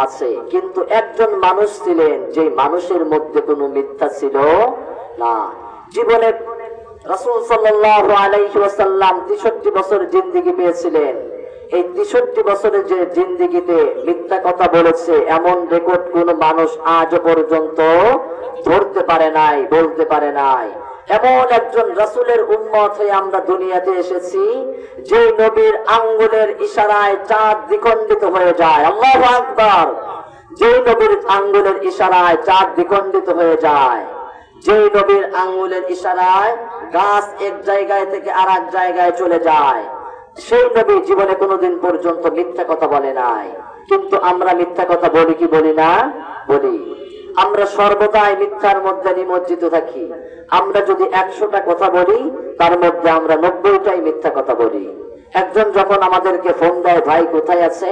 আছে, কিন্তু একজন মানুষ ছিলেন যে মানুষের মধ্যে কোনো মিথ্যা ছিল না। জীবনে রাসূল সাল্লাল্লাহু আলাইহি ওয়াসাল্লাম 63 বছর জিন্দেগি পেয়েছিলেন। এই 63 বছরের যে জিন্দেগিতে মিথ্যা কথা বলেছে এমন রেকর্ড কোন মানুষ আজ পর্যন্ত ধরতে পারে নাই, বলতে পারে নাই। এমন একজন রাসূলের উম্মত হয়ে আমরা দুনিয়াতে এসেছি যে নবীর আঙ্গুলের ইশারায় চাঁদ দ্বিখণ্ডিত হয়ে যায়। আল্লাহু আকবার। যে নবীর আঙ্গুলের ইশারায় চাঁদ দ্বিখণ্ডিত হয়ে যায়, যে নবীর আঙ্গুলের ইশারায় গাছ এক জায়গায় থেকে আর এক জায়গায় চলে যায়, সেই নবী জীবনে কোনোদিন পর্যন্ত মিথ্যা কথা বলে নাই। কিন্তু আমরা মিথ্যা কথা বলি কি বলি না? বলি। আমরা সর্বদাই মিথ্যার মধ্যে নিমজ্জিত থাকি। আমরা যদি 100টা কথা বলি তার মধ্যে আমরা 90টাই মিথ্যা কথা বলি। একজন যখন আমাদেরকে ফোন দেয়, ভাই কোথায় আছে,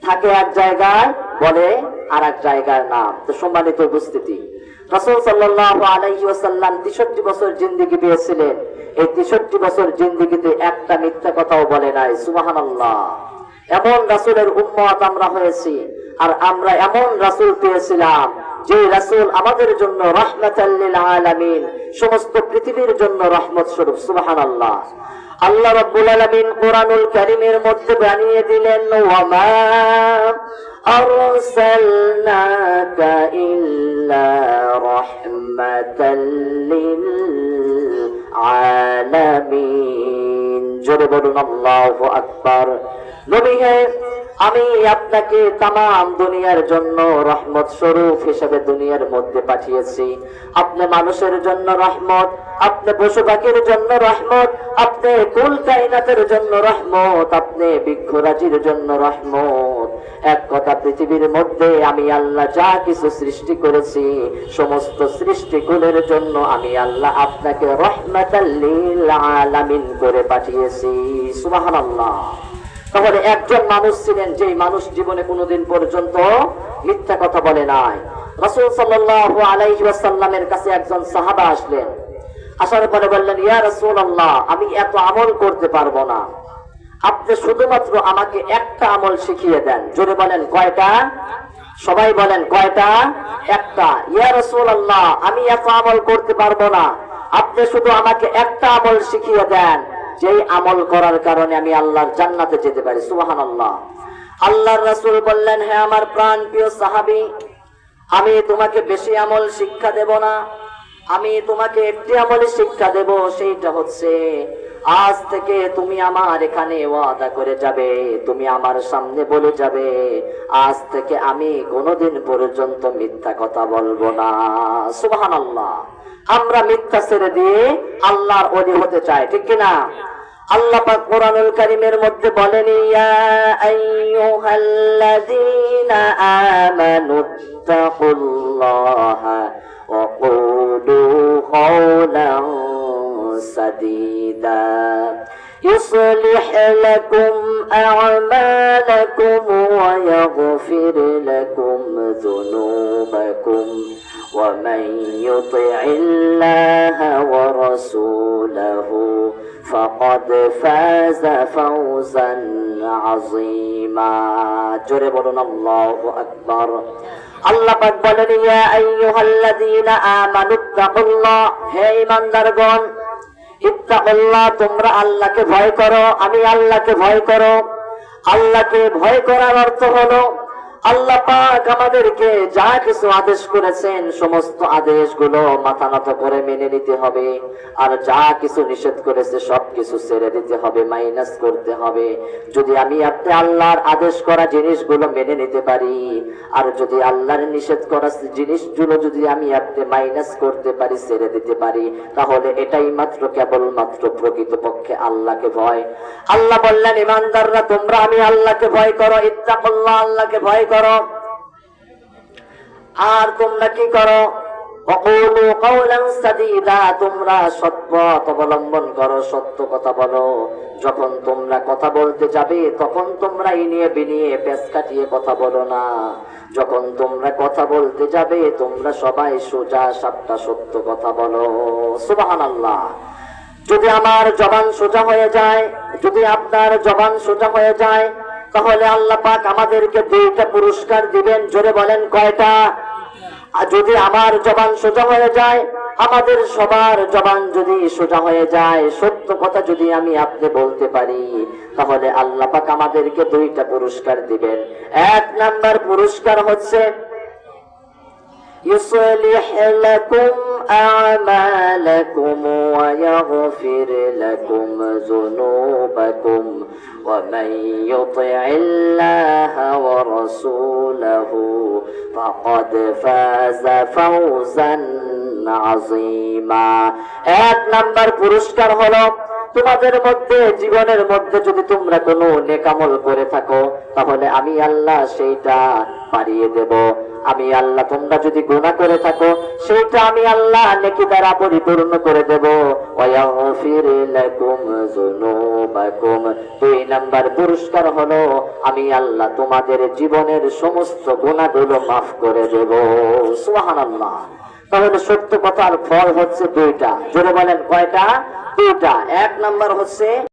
থাকে এক জায়গায়, বলে আর এক জায়গার নাম। তো সম্মানিত উপস্থিতি, রাসূল সাল্লাল্লাহু আলাইহি ওয়াসাল্লাম 63 বছর জিন্দেগি পেয়েছিলেন। এই 63 বছর জিন্দেগিতে একটা মিথ্যা কথাও বলে নাই। সুবহানাল্লাহ। এমন রাসূলের উম্মত আমরা হয়েছি, আর আমরা এমন রাসূল পেয়েছিলাম যে রাসূল আমাদের জন্য রাহমাতাল লিল আলামিন, সমস্ত পৃথিবীর জন্য রহমত স্বরূপ। সুবহানাল্লাহ। আল্লাহ রাব্বুল আলামিন কোরআনুল কারীমের মধ্যে বানিয়ে দিলেন, ওয়ামা আরসালনাকা ইল্লা রাহমাতাল লিল আলামিন। জোরে বলুন আল্লাহু আকবার। নবী হে, আমি আপনাকে তামাম দুনিয়ার জন্য রহমত স্বরূপ হিসেবে দুনিয়ার মধ্যে পাঠিয়েছি। আপনি মানুষের জন্য রহমত, আপনি পশু পাখির জন্য রহমত, আপনি কুল কায়নাতের জন্য রহমত, আপনি বৃক্ষরাজির জন্য রহমত। এক কথা, পৃথিবীর মধ্যে আমি আল্লাহ যা কিছু সৃষ্টি করেছি সমস্ত সৃষ্টিকুলের জন্য আমি আল্লাহ আপনাকে রাহমাতাল লিল আলামিন করে পাঠিয়েছি। সুবহানাল্লাহ। তাহলে একজন মানুষ ছিলেন যে মানুষ জীবনে কোনোদিন পর্যন্ত মিথ্যা কথা বলে নাই। রাসূল সাল্লাল্লাহু আলাইহি ওয়াসাল্লামের কাছে একজন সাহাবা আসলেন। আসার পরে বললেন, ইয়া রাসূলুল্লাহ, আমি এত আমল করতে পারবো না, আপনি শুধুমাত্র আমাকে একটা আমল শিখিয়ে দেন। জোরে বলেন, কয়টা? সবাই বলেন, কয়টা? একটা। ইয়া রাসূলুল্লাহ, আমি এত আমল করতে পারবো না, আপনি শুধু আমাকে একটা আমল শিখিয়ে দেন, যেই আমল করার কারণে আমি আল্লাহর জান্নাতে যেতে পারি। সুবহানাল্লাহ। আল্লাহর রাসূল বললেন, হে আমার প্রাণ প্রিয় সাহাবী, আমি তোমাকে বেশি আমল শিক্ষা দেব না, আমি তোমাকে একটি আমল শিক্ষা দেব। সেইটা হচ্ছে, আজ থেকে তুমি আমার এখানে ওয়াদা করে যাবে, তুমি আমার সামনে বলে যাবে, আজ থেকে আমি কোনোদিন পর্যন্ত মিথ্যা কথা বলবো না। সুবহানাল্লাহ। আমরা মিথ্যা ছেড়ে দিয়ে আল্লাহর ওলি হতে চাই, ঠিক কিনা? আল্লাহ পাক কোরআনুল কারীমের মধ্যে বলেন, ইয়া আইয়ুহাল্লাযীনা আমানুত্তাকুল্লাহা ওয়া কুলু কাওলান সাদীদা يصلح لكم أعمالكم ويغفر لكم ذنوبكم ومن يطع الله ورسوله فقد فاز فوزا عظيما. জোরে বলুন আল্লাহু আকবার। আল্লাহ পাক বলেন, ইয়া আইয়ুহাল্লাযীনা আমানুত্তাকুল্লাহ, হে ঈমানদারগণ, ইত্তাকুল্লাহ, তোমরা আল্লাহকে ভয় করো, আমি আল্লাহকে ভয় করো। আল্লাহকে ভয় করার অর্থ হলো আল্লাহ পাক আমাদেরকে যা কিছু আদেশ করেছেন সমস্ত আদেশগুলো মাথা নত করে মেনে নিতে হবে, আর যা কিছু নিষেধ করেছে সবকিছু ছেড়ে দিতে হবে, মাইনাস করতে হবে। যদি আমি আপনি আল্লাহর আদেশ করা জিনিসগুলো মেনে নিতে পারি, আর যদি আল্লাহর নিষেধ করা জিনিসগুলো যদি আমি আপনি মাইনাস করতে পারি, ছেড়ে দিতে পারি, তাহলে এটাই মাত্র কেবলমাত্র প্রকৃতপক্ষে আল্লাহকে ভয়। আল্লাহ বললেন, ঈমানদাররা, তোমরা আমি আল্লাহকে ভয় করো, ইত্তাকুল্লাহ, আল্লাহকে ভয় করো। আর তোমরা কি করো? ওয়াকুলু কাওলান সাদীদা, তোমরা সৎপথ অবলম্বন করো, সত্য কথা বলো। যখন তোমরা কথা বলতে যাবে তখন তোমরা ইনিয়ে বিনিয়ে পেঁচ কাটিয়ে কথা বলো না। যখন তোমরা কথা বলতে যাবে তোমরা সবাই সোজা সাপটা সত্য কথা বলো। সুবহানাল্লাহ। যদি আমার জবান সোজা হয়ে যায়, যদি আপনার জবান সোজা হয়ে যায়, তাহলে আল্লাহ পাক আমাদেরকে দুইটা পুরস্কার দিবেন। জোরে বলেন কয়টা? আর যদি আমার জবান সোজা হয়ে যায়, আমাদের সবার জবান যদি সোজা হয়ে যায়, সত্য কথা যদি আমি আপনি বলতে পারি, তাহলে আল্লাহ পাক আমাদেরকে দুইটা পুরস্কার দিবেন। এক নাম্বার পুরস্কার হচ্ছে يصلح لكم أعمالكم ويغفر لكم ذنوبكم ومن يطع الله ورسوله فقد فاز فوزا عظيما। এক নাম্বার পুরস্কার হলো তোমাদের মধ্যে জীবনের মধ্যে যদি তোমরা কোনো নেকামল করে থাকো, তাহলে আমি আল্লাহ সেইটা বাড়িয়ে দেব। আমি আল্লাহ তোমরা যদি গুনাহ করে থাকো, সেইটা আমি আল্লাহ নেকি দ্বারা পরিপূর্ণ করে দেব। ওয়ায়াগফির লাকুম যুনুবাকুম। দুই নাম্বার পুরস্কার হলো আমি আল্লাহ তোমাদের জীবনের সমস্ত গুনাহগুলো মাফ করে দেব। সুবহানাল্লাহ। তাহলে সত্য কথার ফল হচ্ছে দুইটা। জোরে বলেন কয়টা? দুইটা। এক নাম্বার হচ্ছে